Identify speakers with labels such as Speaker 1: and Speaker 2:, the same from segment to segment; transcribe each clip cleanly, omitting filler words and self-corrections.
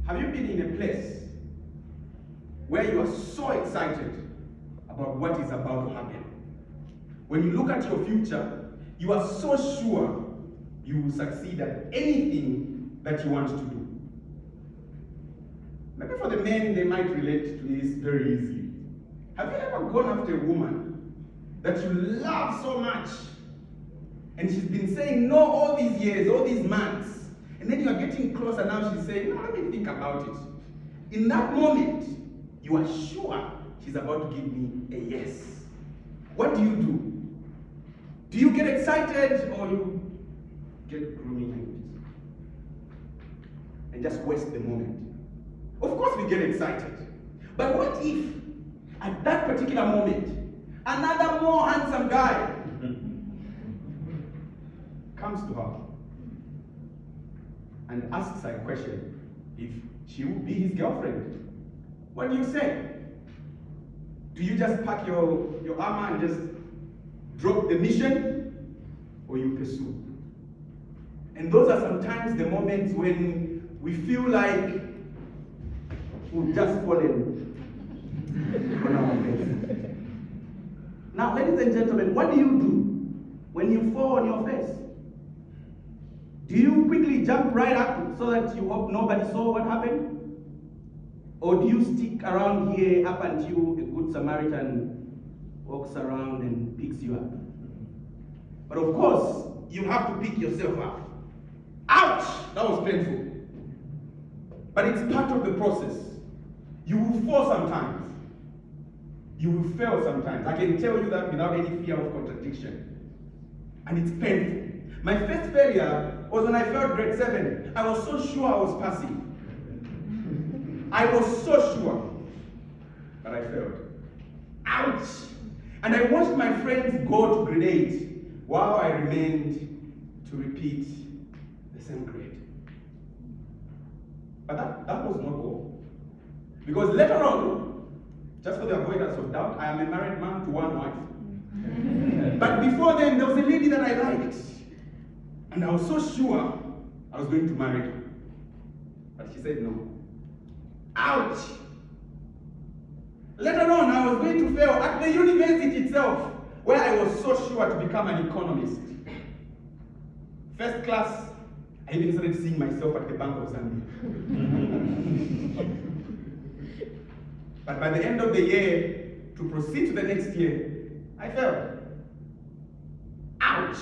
Speaker 1: Have you been in a place where you are so excited about what is about to happen? When you look at your future, you are so sure you will succeed at anything that you want to do. Maybe for the men, they might relate to this very easily. Have you ever gone after a woman that you love so much, and she's been saying no all these years, all these months, and then you are getting closer now, she's saying, no, let me think about it. In that moment, you are sure she's about to give me a yes. What do? Do you get excited, or you get gloomy and just waste the moment? Of course we get excited. But what if, at that particular moment, another more handsome guy comes to her and asks her a question if she would be his girlfriend? What do you say? Do you just pack your armor and just drop the mission, or you pursue? And those are sometimes the moments when we feel like we've just fallen on our face. Now, ladies and gentlemen, what do you do when you fall on your face? Do you quickly jump right up so that you hope nobody saw what happened? Or do you stick around here up until a good Samaritan walks around and picks you up? But of course, you have to pick yourself up. Ouch! That was painful. But it's part of the process. You will fall sometimes. You will fail sometimes. I can tell you that without any fear of contradiction. And it's painful. My first failure was when I failed grade 7. I was so sure I was passing. I was so sure. But I failed. Ouch! And I watched my friends go to grade 8 while I remained to repeat the same grade. But that was not all. Because later on, just for the avoidance of doubt, I am a married man to one wife. But before then, there was a lady that I liked. And I was so sure I was going to marry her. But she said no. Ouch! Later on, I was going to fail at the university itself, where I was so sure to become an economist. First class, I even started seeing myself at the Bank of Zambia. But by the end of the year, to proceed to the next year, I failed. Ouch!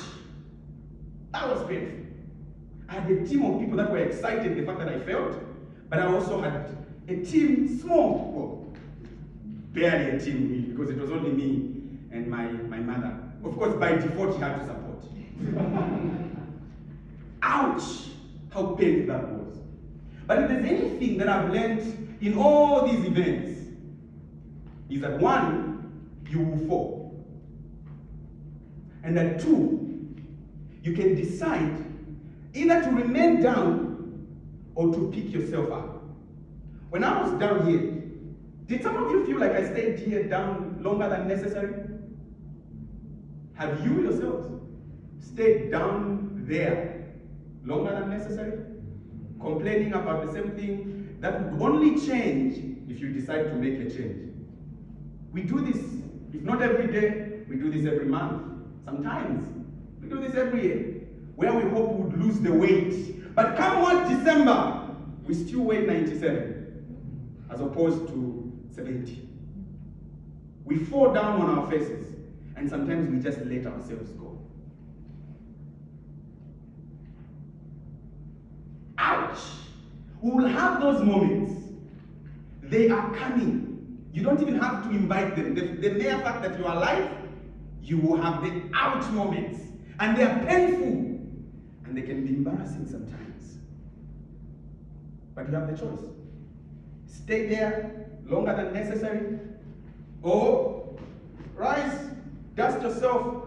Speaker 1: That was painful. I had a team of people that were excited the fact that I failed, but I also had a team, small, well, barely a team really, because it was only me and my mother. Of course, by default, she had to support. Ouch! How painful that was. But if there's anything that I've learned in all these events, is that one, you will fall. And that two, you can decide either to remain down or to pick yourself up. When I was down here, did some of you feel like I stayed here down longer than necessary? Have you yourselves stayed down there longer than necessary? Complaining about the same thing that would only change if you decide to make a change. We do this, if not every day, we do this every month. Sometimes we do this every year, where we hope we would lose the weight. But come what December, we still weigh 97 as opposed to 70. We fall down on our faces, and sometimes we just let ourselves go. Ouch! We will have those moments. They are coming. You don't even have to invite them. The mere fact that you are alive, you will have the ouch moments. And they are painful. And they can be embarrassing sometimes. But you have the choice. Stay there longer than necessary, or rise, dust yourself,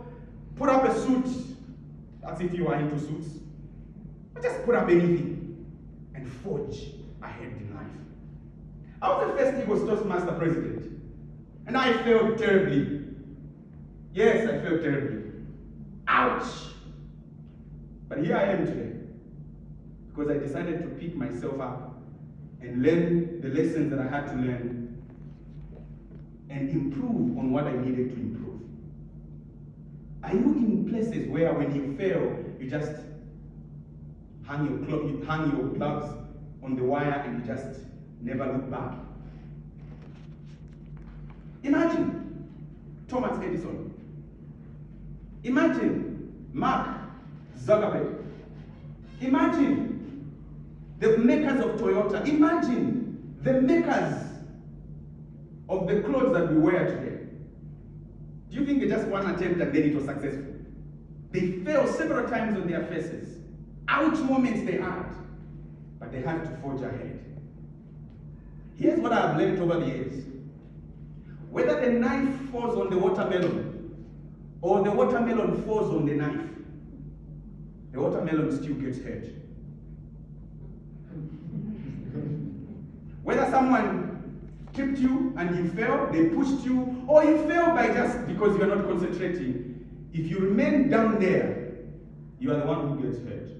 Speaker 1: put up a suit, as if you are into suits, or just put up anything and forge ahead in life. I was the first Eagles Toastmaster president, and I failed terribly. Yes, I failed terribly. Ouch! But here I am today, because I decided to pick myself up and learn the lessons that I had to learn and improve on what I needed to improve. Are you in places where when you fail, you just hang your gloves on the wire and you just never look back? Imagine Thomas Edison. Imagine Mark Zuckerberg. Imagine the makers of Toyota. Imagine the makers of the clothes that we wear today. Do you think they just one attempt and then it was successful? They failed several times on their faces. Ouch moments they had, but they had to forge ahead. Here's what I've learned over the years. Whether the knife falls on the watermelon or the watermelon falls on the knife, the watermelon still gets hurt. Whether someone tipped you and you fell, they pushed you, or you fell by just because you're not concentrating, if you remain down there, you are the one who gets hurt.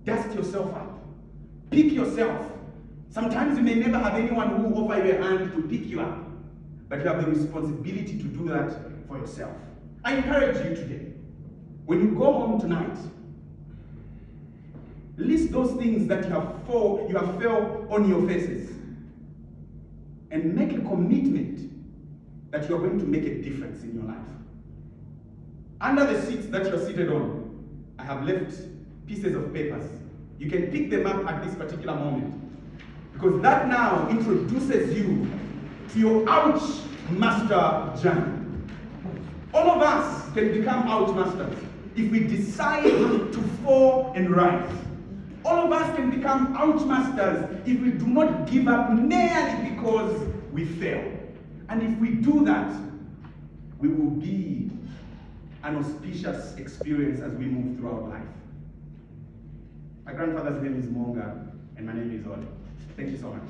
Speaker 1: Dust yourself up. Pick yourself. Sometimes you may never have anyone who will offer you a hand to pick you up, but you have the responsibility to do that for yourself. I encourage you today, when you go home tonight, list those things that you have fell on your faces, and make a commitment that you are going to make a difference in your life. Under the seats that you're seated on, I have left pieces of papers. You can pick them up at this particular moment, because that now introduces you to your ouch master journey. All of us can become ouch masters if we decide to fall and rise. All of us can become ouch masters if we do not give up merely because we fail. And if we do that, we will be an auspicious experience as we move throughout life. My grandfather's name is Monga, and my name is Ole. Thank you so much.